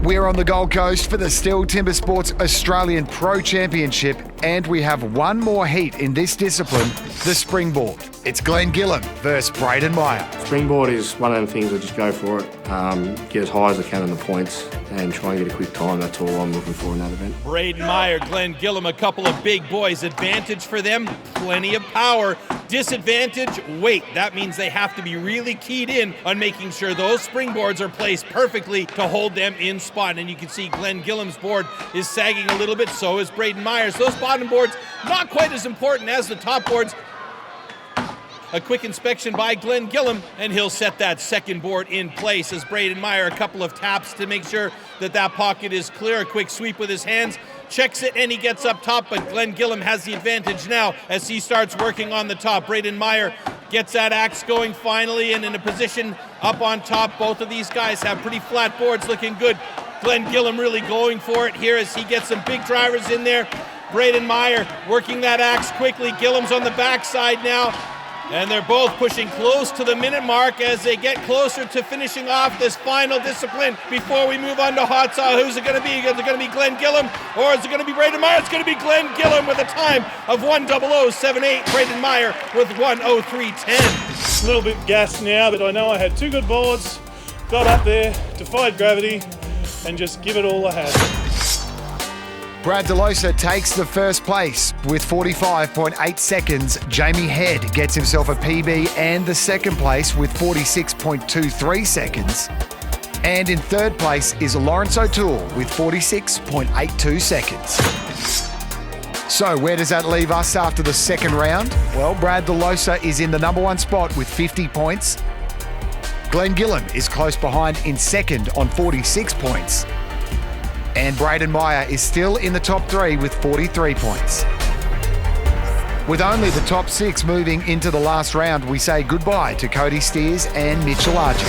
We're on the Gold Coast for the STIHL Timbersports Australian Pro Championship, and we have one more heat in this discipline, the Springboard. It's Glenn Gillam versus Braden Meyer. Springboard is one of the things I just go for it, get as high as I can in the points and try and get a quick time. That's all I'm looking for in that event. Braden Meyer, Glenn Gillam, a couple of big boys. Advantage for them, plenty of power. Disadvantage, weight. That means they have to be really keyed in on making sure those springboards are placed perfectly to hold them in spot. And you can see Glenn Gillam's board is sagging a little bit, so is Braden Meyer's. Those bottom boards, not quite as important as the top boards. A quick inspection by Glenn Gillam, and he'll set that second board in place as Braden Meyer, a couple of taps to make sure that that pocket is clear. A quick sweep with his hands, checks it, and he gets up top, but Glenn Gillam has the advantage now as he starts working on the top. Braden Meyer gets that axe going finally and in a position up on top. Both of these guys have pretty flat boards, looking good. Glenn Gillam really going for it here as he gets some big drivers in there. Braden Meyer working that axe quickly. Gillam's on the backside now. And they're both pushing close to the minute mark as they get closer to finishing off this final discipline. Before we move on to hot saw, who's it going to be? Is it going to be Glenn Gillam or is it going to be Braden Meyer? It's going to be Glenn Gillam with a time of 1:00.78. Braden Meyer with 1:03.10. A little bit gassed now, but I know I had two good boards. Got up there, defied gravity, and just give it all I had. Brad Losa takes the first place with 45.8 seconds. Jamie Head gets himself a PB and the second place with 46.23 seconds. And in third place is Lawrence O'Toole with 46.82 seconds. So where does that leave us after the second round? Well, Brad Losa is in the number one spot with 50 points. Glenn Gillam is close behind in second on 46 points. And Braden Meyer is still in the top three with 43 points. With only the top six moving into the last round, we say goodbye to Cody Steers and Mitchell Archer.